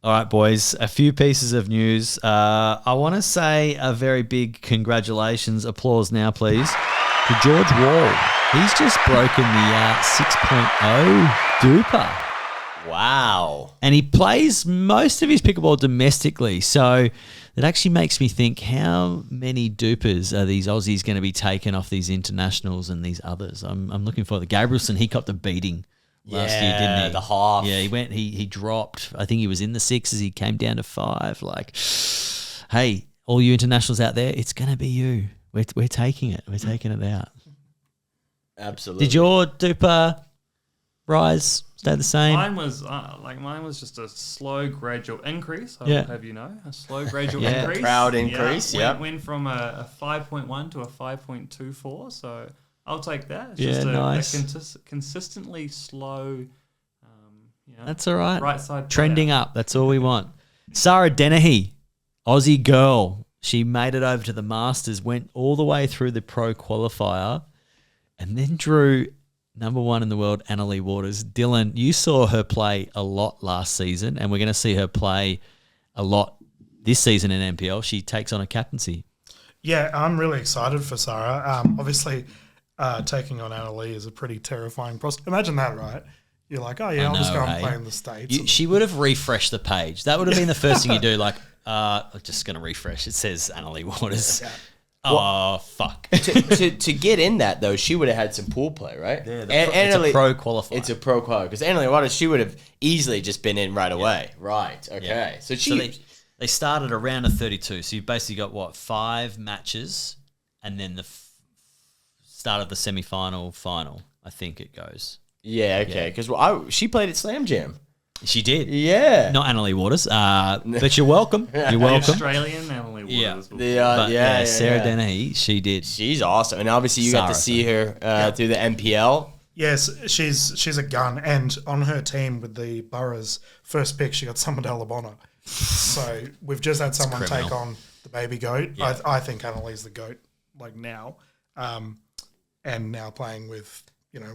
All right, boys, a few pieces of news. I want to say a very big congratulations, applause now, please, to George Wall. He's just broken the 6.0 DUPR. Wow. And he plays most of his pickleball domestically. So it actually makes me think, how many DUPRs are these Aussies going to be taking off these internationals and these others? I'm looking for the Gabrielson. He copped a beating last year, didn't he? The half. Yeah, he dropped. I think he was in the 6s. He came down to 5. Like, hey, all you internationals out there, it's going to be you. We're taking it. We're taking it out. Absolutely. Did your DUPR rise stay the same? Mine was just a slow, gradual increase. I will have you know, a slow, gradual increase. Proud increase. Yeah, went from a 5.1 to a 5.24. So I'll take that. It's just a consistently slow. That's all right. Right side trending up. That's all we want. Sarah Dennehy, Aussie girl. She made it over to the Masters, went all the way through the pro qualifier, and then drew number 1 in the world, Annalie Waters. Dylan, you saw her play a lot last season, and we're going to see her play a lot this season in NPL. She takes on a captaincy. Yeah, I'm really excited for Sarah. Obviously, taking on Annalie is a pretty terrifying process. Imagine that, right? You're like, oh, yeah, I'll just go and play in the States. She would have refreshed the page. That would have been the first thing you do, like, I'm just going to refresh. It says Annalie Waters. Yeah. Oh, fuck. to get in that, though, she would have had some pool play, right? Yeah, it's a pro qualifier. It's a pro qualifier. Because Annalie Waters, she would have easily just been in right away. Right, okay. Yeah. So they started around a 32. So you've basically got, 5 matches and then the start of the semi-final, final, I think it goes. Yeah, okay. Because she played at Slam Jam. She did. Yeah. Not Annalie Waters, but you're welcome. You're welcome. The Australian Annalie Waters. Sarah Dennehy, she did. She's awesome. And obviously you got to see her through the NPL. Yes, she's a gun. And on her team with the Boroughs, first pick, she got Summer Delabona. So we've just had someone take on the baby goat. Yeah. I think Annalie's the goat, like now. And now playing with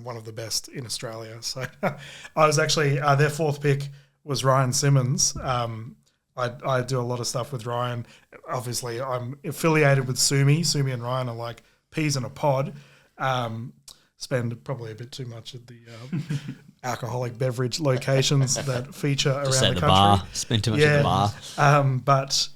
one of the best in Australia. So I was actually, their 4th pick was Ryan Simmons. I do a lot of stuff with Ryan. Obviously, I'm affiliated with Sumi. Sumi and Ryan are like peas in a pod. Spend probably a bit too much at the alcoholic beverage locations that feature around the country. Bar. Spend too much at the bar. But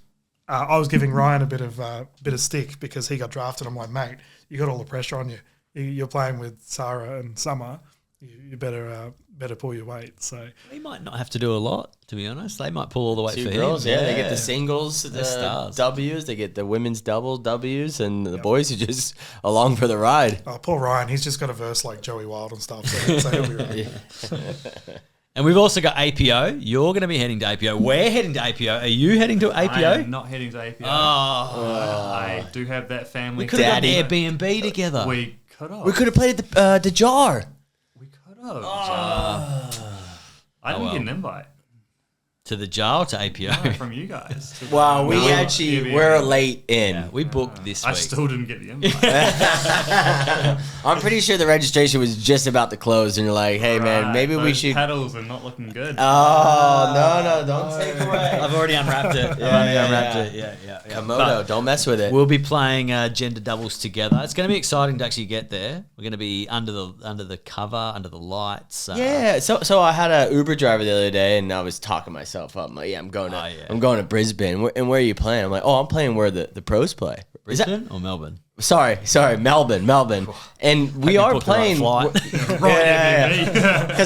I was giving Ryan a bit of stick because he got drafted. I'm like, mate, you got all the pressure on you. You're playing with Sarah and Summer. You better pull your weight. So he might not have to do a lot, to be honest. They might pull all the weight for girls, him. Yeah, they get the singles, the stars. W's. They get the women's double W's, and the boys are just along for the ride. Oh, poor Ryan. He's just got a verse like Joey Wild and stuff. So he'll be right. And we've also got APO. You're going to be heading to APO. We're heading to APO. Are you heading to APO? I am not heading to APO. I do have that family. We could have got Airbnb together. We could have. We could have played at the Jar. We could have. I didn't get an invite. To the jar or to APO? No, from you guys. Wow, we we're late in. Yeah, we booked this week. I still didn't get the invite. I'm pretty sure the registration was just about to close, and you're like, hey, man, maybe we should... Paddles are not looking good. Oh, no, don't take it away. I've already unwrapped it. Yeah. Komodo, don't mess with it. We'll be playing gender doubles together. It's going to be exciting to actually get there. We're going to be under the cover, under the lights. Yeah, so I had an Uber driver the other day, and I was talking myself up. I'm like, I'm going to Brisbane. And where are you playing? I'm like, I'm playing where the pros play. Brisbane or Melbourne? Sorry, Melbourne. And we are playing. Because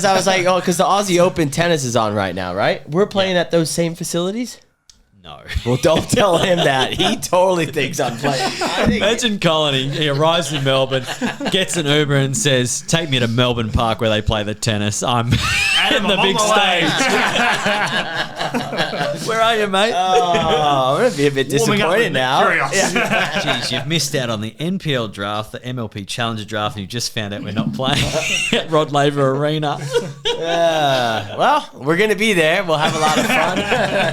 I was like, because the Aussie Open tennis is on right now, right? We're playing at those same facilities? No. Well, don't tell him that. He totally thinks I'm playing. Imagine Colin, he arrives in Melbourne, gets an Uber and says, take me to Melbourne Park where they play the tennis. I'm in the big stage. Where are you, mate? Oh, I'm going to be a bit disappointed now. Jeez, you've missed out on the NPL draft, the MLP Challenger draft, and you just found out we're not playing at Rod Laver Arena. Well, we're going to be there. We'll have a lot of fun.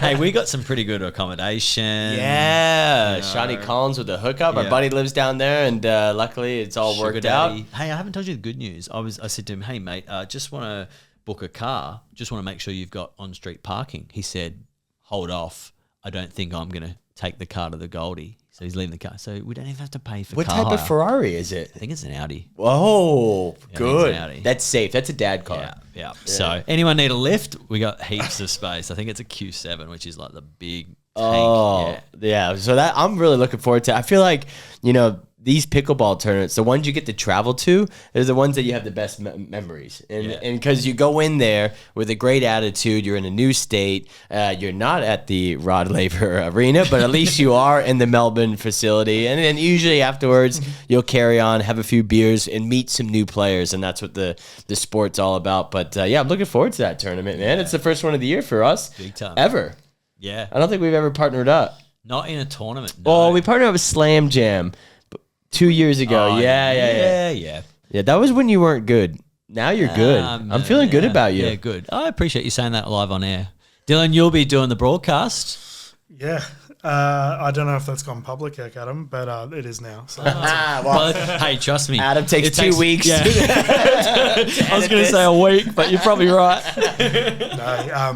Hey, we got some pretty good accommodation. Yeah. Shawnee Collins with the hookup. Our buddy lives down there, and luckily it's all worked out. Hey, I haven't told you the good news. I said to him, hey, mate, just want to book a car. Just want to make sure you've got on-street parking. He said, hold off. I don't think I'm going to take the car to the Goldie. So he's leaving the car. So we don't even have to pay for What car type of hire. Ferrari is it? I think it's an Audi. Whoa, Yeah, good. it's an Audi. That's safe. That's a dad car. Yeah. So anyone need a lift? We got heaps of space. I think it's a Q7, which is like the big tank. Oh, yeah. So that I'm really looking forward to. I feel like, these pickleball tournaments, the ones you get to travel to, are the ones that you have the best memories. And because you go in there with a great attitude, you're in a new state, you're not at the Rod Laver Arena, but at least you are in the Melbourne facility. And then usually afterwards, you'll carry on, have a few beers, and meet some new players. And that's what the sport's all about. But I'm looking forward to that tournament, man. It's the first one of the year for us. Big time. Ever. Yeah. I don't think we've ever partnered up. Not in a tournament. No. Oh, we partnered up with Slam Jam 2 years ago. Oh, Yeah. That was when you weren't good. Now you're good. I'm feeling good about you. Yeah, good. I appreciate you saying that live on air. Dylan, you'll be doing the broadcast. Yeah. I don't know if that's gone public yet, Adam, but it is now. So Well, hey, trust me. Adam takes 2 weeks. Yeah. I was going to say a week, but you're probably right. No,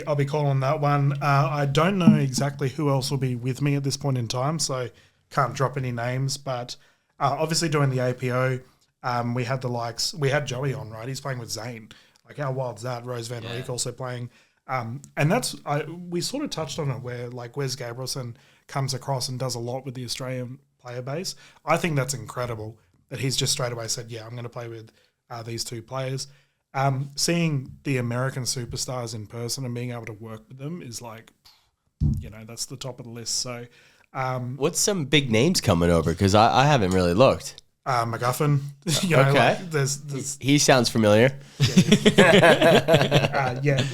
I'll be calling that one. I don't know exactly who else will be with me at this point in time, so can't drop any names. But obviously doing the APO, we had we had Joey on, right? He's playing with Zane. Like, how wild's that? Rose Van Reek also playing. And we sort of touched on it where like Wes Gabrielson comes across and does a lot with the Australian player base. I think that's incredible that he's just straight away said, I'm going to play with these two players. Seeing the American superstars in person and being able to work with them is like, that's the top of the list. So What's some big names coming over? Because I haven't really looked. McGuffin. Okay. There's he sounds familiar.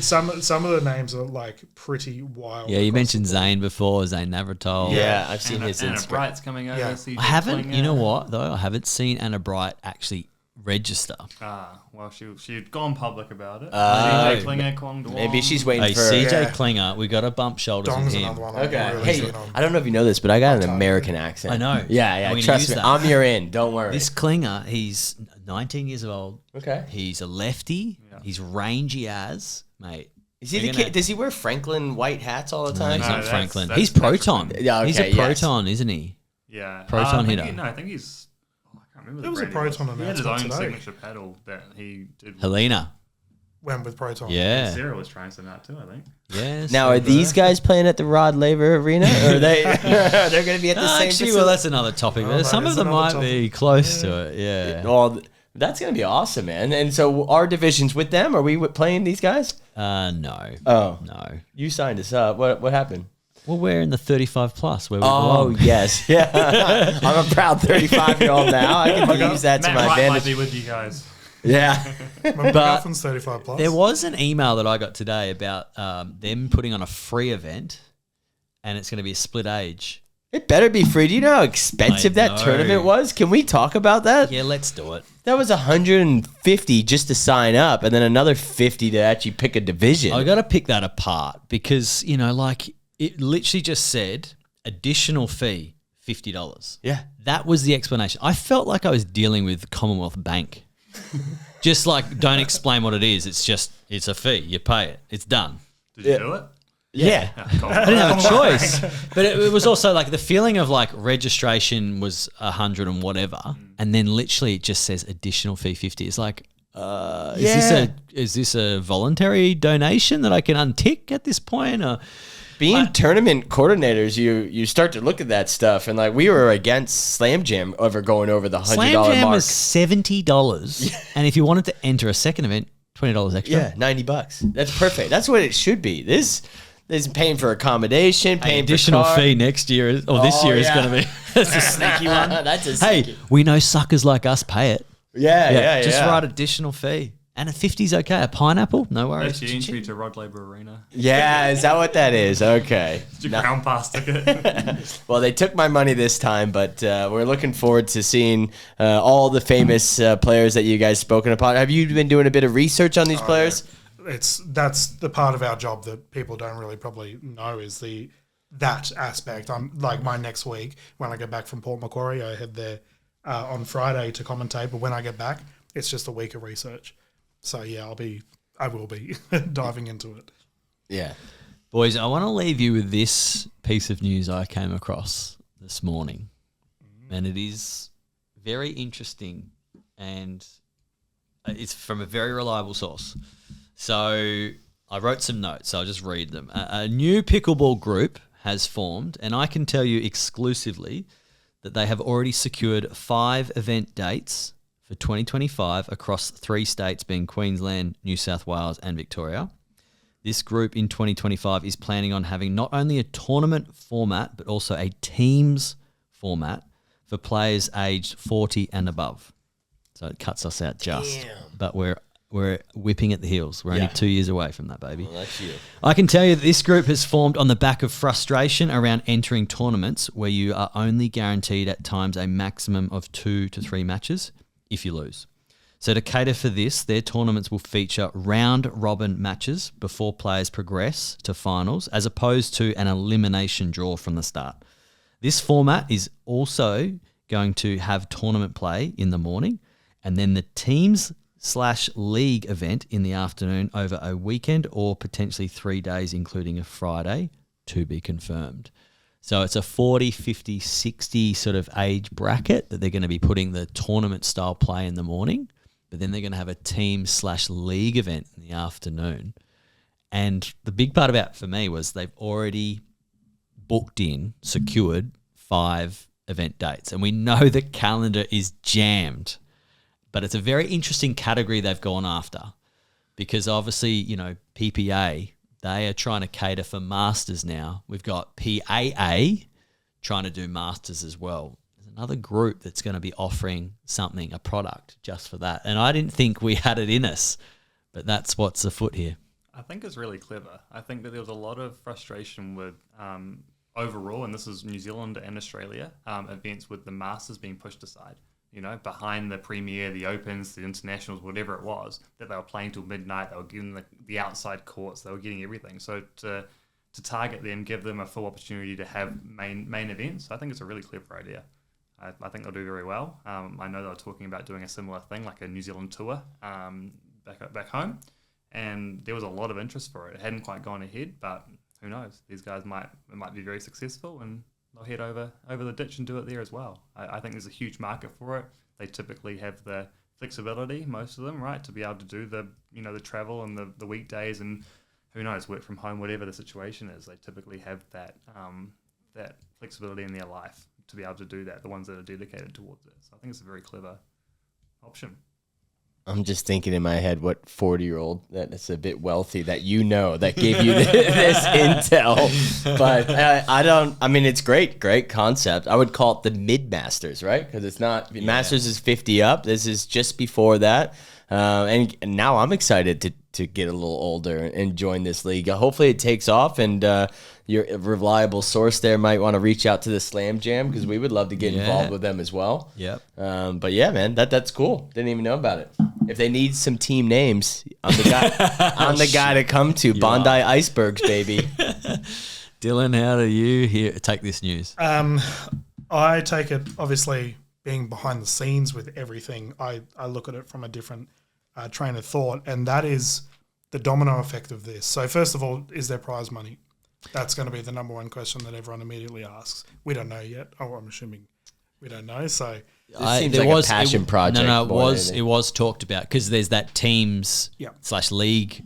some of the names are like pretty wild. Yeah, you mentioned Zane before, Zane Navratil. Yeah, I've seen his Anna Instagram. Bright's coming over. Yeah. CJ I haven't, Klinger. you know what, though? I haven't seen Anna Bright actually register. Well, she'd gone public about it. Oh. CJ Klinger, Kwong Duong. Maybe she's waiting Hey, for CJ Yeah. Klinger, we got to bump shoulders Dong's with him. another one. I'm Okay. really Hey, keen on. I don't know if you know this, but I got an I'll tell you. American accent. I know. Yeah. I'm gonna Trust use me. that. I'm your in. Don't worry. This Klinger, he's 19 years old. Okay. He's a lefty. Yeah. He's rangy as, mate. Is he We're the gonna- kid? Does he wear Franklin white hats all the No, time? he's No, not that's- Franklin. that's- He's that's Proton. Franklin. Yeah, He's a okay, yes. Proton, isn't he? Yeah. Proton I think hitter. I think he's. I can't remember. There was a brand he Proton He had his own announcement today. signature pedal that he did. Helena. Went with Proton. Yeah. Zero was trying some that too, I think. Yes. Now, are these guys playing at the Rod Laver Arena? Or are they? They're going to be at the same Actually, facility? well, that's another topic. Oh, Some that of is them another might be close to it. Yeah. Well, that's going to be awesome, man. And so our division's with them? Are we playing these guys? No. Oh. No. You signed us up. What happened? Well, we're in the 35 plus where we Oh, belong. yes. Yeah. I'm a proud 35-year-old now. I can use that to Matt my Wright might advantage. be with you guys. Yeah. McGuffin's 35 plus. There was an email that I got today about them putting on a free event, and it's going to be a split age. It better be free. Do you know how expensive I that know. tournament was? Can we talk about that? Yeah, let's do it. That was $150 just to sign up, and then another $50 to actually pick a division. I got to pick that apart because, it literally just said additional fee, $50. Yeah. That was the explanation. I felt like I was dealing with Commonwealth Bank. Just like, don't explain what it is. It's a fee. You pay it. It's done. Did you do it? Yeah. I didn't have a choice. But it was also like the feeling of like registration was 100 and whatever. And then literally it just says additional fee 50. It's like, is this a voluntary donation that I can untick at this point? Or Being tournament coordinators, you start to look at that stuff, and like we were against Slam Jam over going over the $100 Slam Jam mark. was $70. And if you wanted to enter a second event, $20 extra. Yeah, $90. That's perfect. That's what it should be. This is paying for accommodation, Hey, paying additional for car. fee next year this year is yeah. going to be that's a sneaky one. That's a Hey, sneaky- we know suckers like us pay it. yeah. Just write additional fee. And a 50's okay. A pineapple, no worries. That's your entry to Rod Laver Arena. Yeah, is that what that is? Okay. It's your ground pass ticket. Well, they took my money this time, but we're looking forward to seeing all the famous players that you guys spoken about. Have you been doing a bit of research on these players? Yeah. That's the part of our job that people don't really probably know is that aspect. I'm like my next week when I get back from Port Macquarie, I head there on Friday to commentate. But when I get back, it's just a week of research. So yeah, I will be diving into it. Yeah. Boys, I want to leave you with this piece of news I came across this morning. And it is very interesting, and it's from a very reliable source. So I wrote some notes, so I'll just read them. A new pickleball group has formed, and I can tell you exclusively that they have already secured 5 event dates for 2025 across 3 states, being Queensland, New South Wales and Victoria. This group in 2025 is planning on having not only a tournament format, but also a teams format for players aged 40 and above. So it cuts us out just. Damn. But we're whipping at the heels. We're only 2 years away from that, baby. Well, that's you. I can tell you that this group has formed on the back of frustration around entering tournaments where you are only guaranteed at times a maximum of 2 to 3 matches if you lose. So to cater for this, their tournaments will feature round-robin matches before players progress to finals, as opposed to an elimination draw from the start. This format is also going to have tournament play in the morning, and then the teams/league event in the afternoon over a weekend, or potentially 3 days, including a Friday, to be confirmed. So it's a 40, 50, 60 sort of age bracket that they're going to be putting the tournament style play in the morning, but then they're going to have a team/league event in the afternoon. And the big part about it for me was they've already secured 5 event dates. And we know the calendar is jammed, but it's a very interesting category they've gone after, because obviously, you know, PPA, they are trying to cater for masters now. We've got PAA trying to do masters as well. There's another group that's going to be offering something, a product just for that. And I didn't think we had it in us, but that's what's afoot here. I think it's really clever. I think that there was a lot of frustration with overall, and this is New Zealand and Australia, events with the Masters being pushed aside. You know, behind the Premier, the Opens, the Internationals, whatever it was, that they were playing till midnight. They were getting the outside courts. They were getting everything. So to target them, give them a full opportunity to have main events, I think it's a really clever idea. I think they'll do very well. I know they were talking about doing a similar thing, like a New Zealand tour back home, and there was a lot of interest for it. It hadn't quite gone ahead, but who knows? These guys might be very successful, and they'll head over the ditch and do it there as well. I think there's a huge market for it. They typically have the flexibility, most of them, right, to be able to do the travel and the weekdays, and who knows, work from home, whatever the situation is. They typically have that flexibility in their life to be able to do that, the ones that are dedicated towards it. So I think it's a very clever option. I'm just thinking in my head, what 40-year-old that's a bit wealthy that that gave you this intel. But I mean, it's great concept. I would call it the mid-masters, right? Because it's not, masters is 50 up. This is just before that. And now I'm excited to get a little older and join this league. Hopefully it takes off, and your reliable source there might want to reach out to the Slam Jam, because we would love to get involved with them as well. Yep. But yeah, man, that's cool. Didn't even know about it. If they need some team names, I'm the guy. I'm the guy to come to. Bondi Icebergs, baby. Dylan, how do you take this news? I take it, obviously, being behind the scenes with everything, I look at it from a different train of thought, and that is the domino effect of this. So first of all, is there prize money? That's going to be the number one question that everyone immediately asks. We don't know yet. Oh, I'm assuming we don't know. So it seems like a passion project. No, it was talked about, because there's that teams/league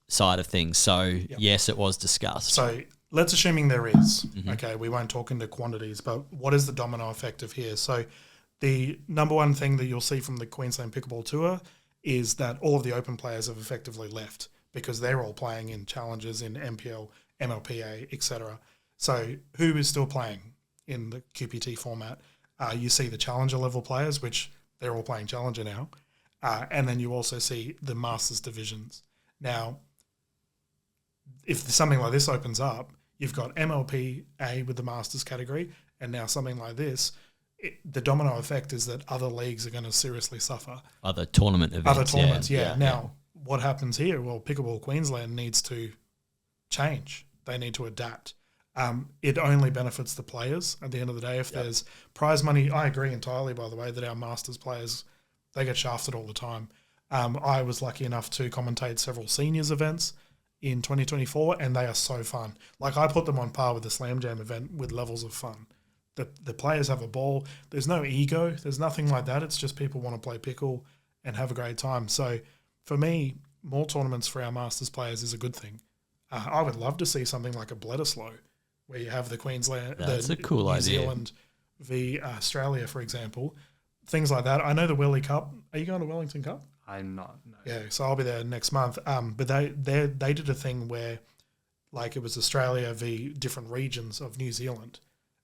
side of things. So yes, it was discussed. So let's assuming there is. Okay, we won't talk into quantities, but what is the domino effect of here? So the number one thing that you'll see from the Queensland Pickleball Tour is that all of the open players have effectively left, because they're all playing in challenges in NPL, MLPA, etc. So who is still playing in the QPT format? You see the challenger level players, which they're all playing challenger now. And then you also see the masters divisions. Now, if something like this opens up, you've got MLPA with the masters category, and now something like this, the domino effect is that other leagues are going to seriously suffer. Other tournament events. Now, what happens here? Well, Pickleball Queensland needs to change. They need to adapt. It only benefits the players at the end of the day. If there's prize money, I agree entirely, by the way, that our masters players, they get shafted all the time. I was lucky enough to commentate several seniors events, in 2024, and they are so fun. Like, I put them on par with the Slam Jam event with levels of fun. The players have a ball. There's no ego. There's nothing like that. It's just people want to play pickle and have a great time. So for me, more tournaments for our Masters players is a good thing. I would love to see something like a Bledisloe, where you have the Queensland, That's the a cool New idea. Zealand v Australia, for example. Things like that. I know the Welly Cup. Are you going to Wellington Cup? I'm not. No. Yeah, so I'll be there next month. But they did a thing where, like, it was Australia v different regions of New Zealand.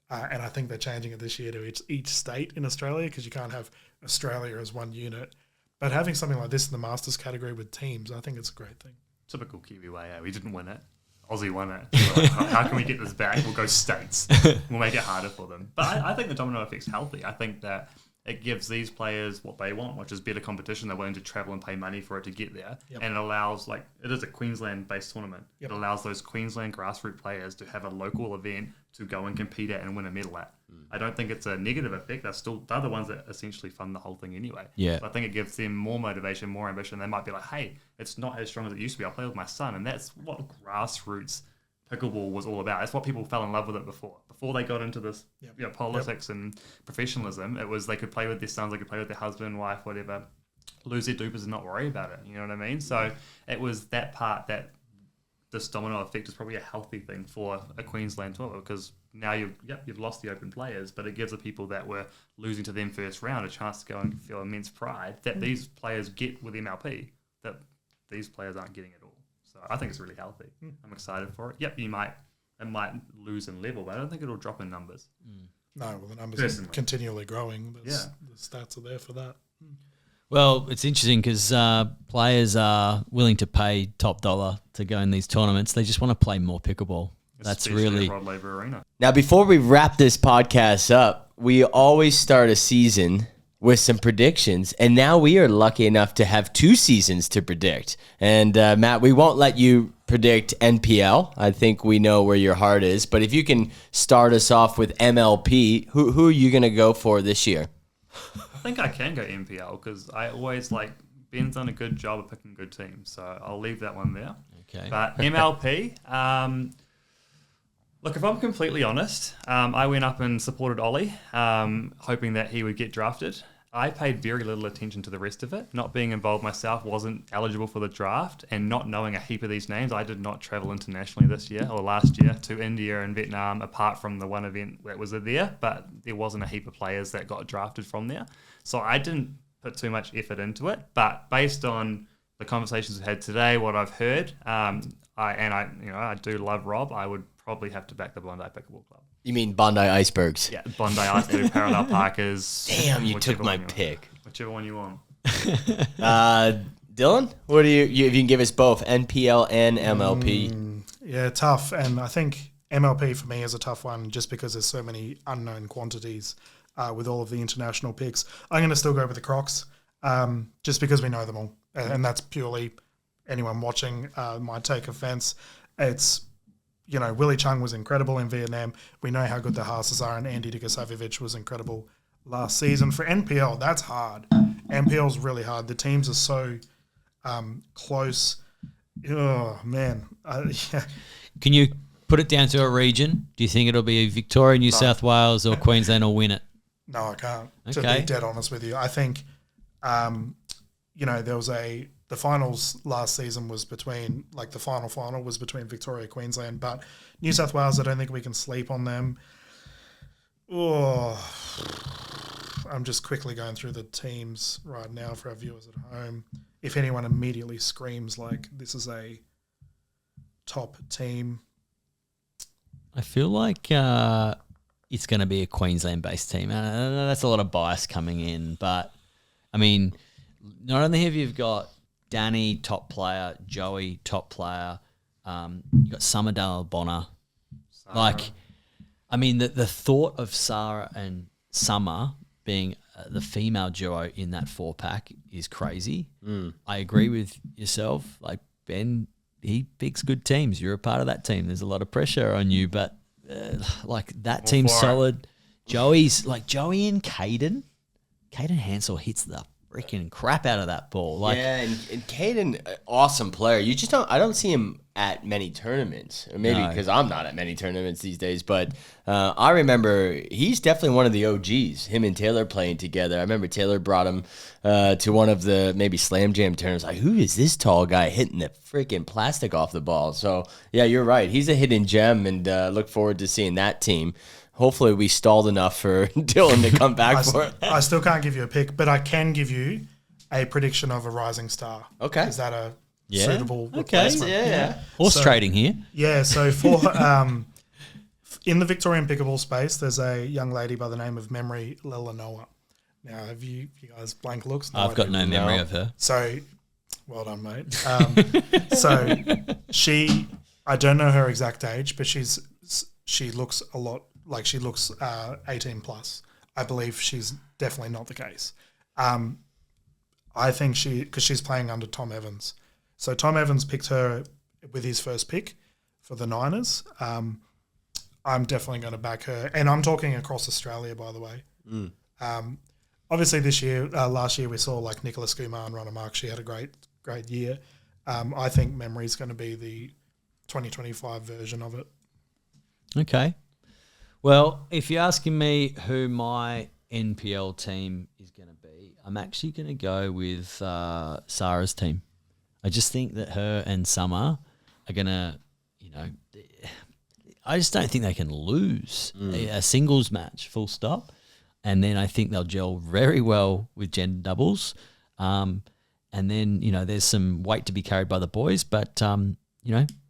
And I think they're changing it this year to each state in Australia, because you can't have Australia as one unit. But having something like this in the Masters category with teams, I think it's a great thing. Typical Kiwi way. We didn't win it. Aussie won it. We're like, how can we get this back? We'll go states. We'll make it harder for them. But I think the domino effect's healthy. I think that it gives these players what they want, which is better competition. They're willing to travel and pay money for it to get there. Yep. And it allows, like, it is a Queensland-based tournament. Yep. It allows those Queensland grassroots players to have a local event to go and compete at and win a medal at. I don't think it's a negative effect. They're the ones that essentially fund the whole thing anyway. Yeah. So I think it gives them more motivation, more ambition. They might be like, hey, it's not as strong as it used to be. I'll play with my son. And that's what grassroots pickleball was all about. It's what people fell in love with it before. Before they got into this politics and professionalism, it was they could play with their sons, they could play with their husband, wife, whatever, lose their dupers and not worry about it. You know what I mean? So it was that part that this domino effect is probably a healthy thing for a Queensland tour, because now you've lost the open players, but it gives the people that were losing to them first round a chance to go and feel immense pride that these players get with MLP that these players aren't getting at all. So I think it's really healthy. I'm excited for it. Yep, it might lose in level, but I don't think it'll drop in numbers. No, well, the numbers Personally. are continually growing. The stats are there for that. Well, it's interesting because players are willing to pay top dollar to go in these tournaments. They just want to play more pickleball. That's Especially really at Rod Laver Arena. Now, before we wrap this podcast up, we always start a season with some predictions, and now we are lucky enough to have 2 seasons to predict. And Matt, we won't let you predict NPL. I think we know where your heart is, but if you can start us off with MLP, who are you going to go for this year? I think I can go NPL because I always Ben's done a good job of picking good teams, so I'll leave that one there. okay. But MLP, look, if I'm completely honest, I went up and supported Ollie, hoping that he would get drafted. I paid very little attention to the rest of it. Not being involved myself, wasn't eligible for the draft, and not knowing a heap of these names, I did not travel internationally this year or last year to India and Vietnam, apart from the one event that was there, but there wasn't a heap of players that got drafted from there. So I didn't put too much effort into it, but based on the conversations we've had today, what I've heard, I do love Rob, I would probably have to back the Bondi Pickleball Club. You mean Bondi Icebergs? Yeah, Bondi Ice, Parallel Parkers. Damn, you took whichever my one you pick. want. Whichever one you want. Dylan, what do you if you can give us both NPL and MLP? Yeah, tough. And I think MLP for me is a tough one just because there's so many unknown quantities with all of the international picks. I'm going to still go with the Crocs just because we know them all. And that's purely anyone watching might take offense. It's, Willie Chung was incredible in Vietnam. We know how good the Haas's are, and Andy Dikasavjevic was incredible last season. For NPL, that's hard. NPL's really hard. The teams are so close. Oh, man. Yeah. Can you put it down to a region? Do you think it'll be Victoria, New South Wales, or Queensland will win it? No, I can't. To Okay. be dead honest with you. I think, there was the finals last season was between, the final was between Victoria, Queensland, but New South Wales, I don't think we can sleep on them. Oh, I'm just quickly going through the teams right now for our viewers at home. If anyone immediately screams this is a top team. I feel like it's going to be a Queensland-based team. That's a lot of bias coming in, but, I mean, not only have you got Danny, top player, Joey, top player, you got Summerdale, Bonner. The thought of Sarah and Summer being the female duo in that 4-pack is crazy. I agree with yourself. Ben, he picks good teams. You're a part of that team. There's a lot of pressure on you, but that team's solid. Joey and Caden. Caden Hansel hits the freaking crap out of that ball. Like, yeah, and Caden, awesome player. You just don't. I don't see him at many tournaments, or maybe No. because I'm not at many tournaments these days. But I remember he's definitely one of the OGs. Him and Taylor playing together. I remember Taylor brought him to one of the maybe Slam Jam tournaments. Like, who is this tall guy hitting the freaking plastic off the ball? So yeah, you're right. He's a hidden gem, and look forward to seeing that team. Hopefully, we stalled enough for Dylan to come back for it. I still can't give you a pick, but I can give you a prediction of a rising star. Okay. Is that a Yeah. suitable Okay. replacement? Yeah. horse trading here. Yeah, so for in the Victorian pickleball space, there's a young lady by the name of Memory Lelanoa. Now, have you guys blank looks? I've got no memory No. of her. So, well done, mate. So I don't know her exact age, but she looks a lot like she looks 18 plus. I believe she's definitely not the case. I think because she's playing under Tom Evans. So Tom Evans picked her with his first pick for the Niners. I'm definitely going to back her. And I'm talking across Australia, by the way. Obviously last year we saw like Nicholas Kumar and Ronna Mark. She had a great year. I think Memory's going to be the 2025 version of it. Okay. Well, if you're asking me who my NPL team is going to be, I'm actually going to go with Sarah's team. I just think that her and Summer are going to, I just don't think they can lose a singles match, full stop. And then I think they'll gel very well with gender doubles. And then, there's some weight to be carried by the boys, but,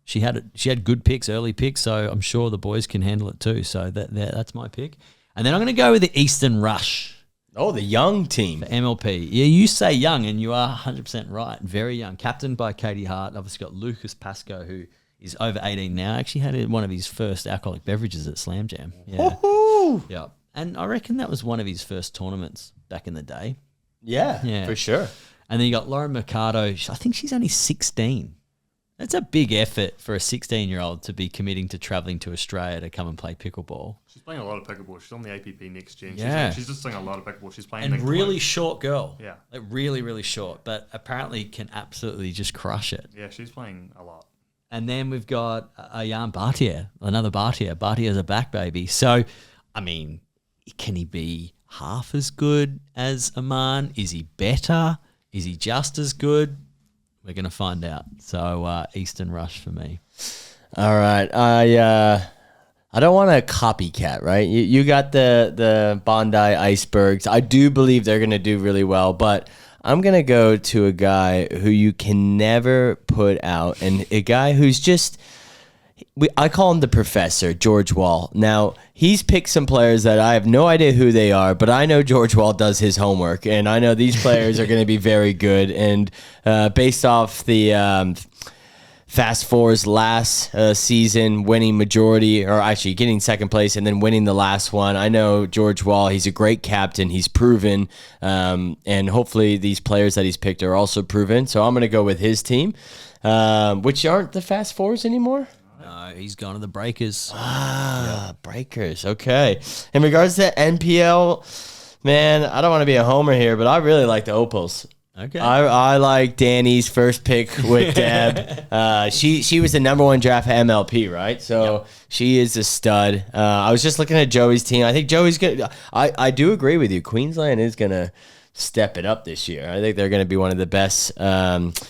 she had good picks, early picks, so I'm sure the boys can handle it too. So that's my pick. And then I'm going to go with the Eastern Rush Oh, the young team. for MLP. Yeah, you say young, and you are 100% right. Very young. Captained by Katie Hart. Obviously got Lucas Pascoe, who is over 18 now. Actually had one of his first alcoholic beverages at Slam Jam. Yeah. Yeah. And I reckon that was one of his first tournaments back in the day. Yeah, for sure. And then you got Lauren Mercado. I think she's only 16. That's a big effort for a 16-year-old to be committing to travelling to Australia to come and play pickleball. She's playing a lot of pickleball. She's on the APP next gen. Yeah. She's just playing a lot of pickleball. She's playing And the really short girl. Yeah. Like really, really short, but apparently can absolutely just crush it. Yeah, she's playing a lot. And then we've got Ayan Bhatia, another Bhatia. Bhatia's a back baby. So, I mean, can he be half as good as Aman? Is he better? Is he just as good? We're going to find out. So, Eastern Rush for me. All right. I don't want a copycat, right? You got the Bondi Icebergs. I do believe they're going to do really well, but I'm going to go to a guy who you can never put out, and a guy who's just... I call him the professor, George Wall. Now, he's picked some players that I have no idea who they are, but I know George Wall does his homework, and I know these players are going to be very good. And based off the Fast Four's last season, winning majority, or actually getting second place and then winning the last one, I know George Wall, he's a great captain. He's proven, and hopefully these players that he's picked are also proven. So I'm going to go with his team, which aren't the Fast Fours anymore. No, he's gone to the Breakers. Breakers. Okay. In regards to NPL, man, I don't want to be a homer here, but I really like the Opals. Okay. I like Danny's first pick with Deb. She was the number one draft at MLP, right? So she is a stud. I was just looking at Joey's team. I think Joey's good. I do agree with you. Queensland is going to step it up this year. I think they're going to be one of the best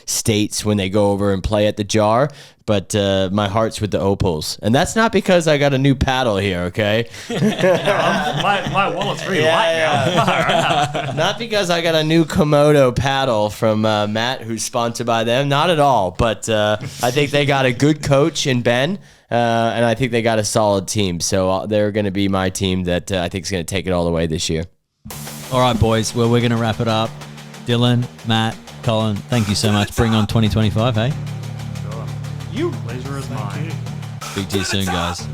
states when they go over and play at the Jar. But my heart's with the Opals. And that's not because I got a new paddle here, okay? My wallet's pretty light now. Not because I got a new Komodo paddle from Matt, who's sponsored by them. Not at all. But I think they got a good coach in Ben. And I think they got a solid team. So they're going to be my team that I think is going to take it all the way this year. All right, boys. Well, we're going to wrap it up. Dylan, Matt, Colin, thank you so much. Bring on 2025, hey? Sure. Pleasure is mine. Speak to you soon, guys.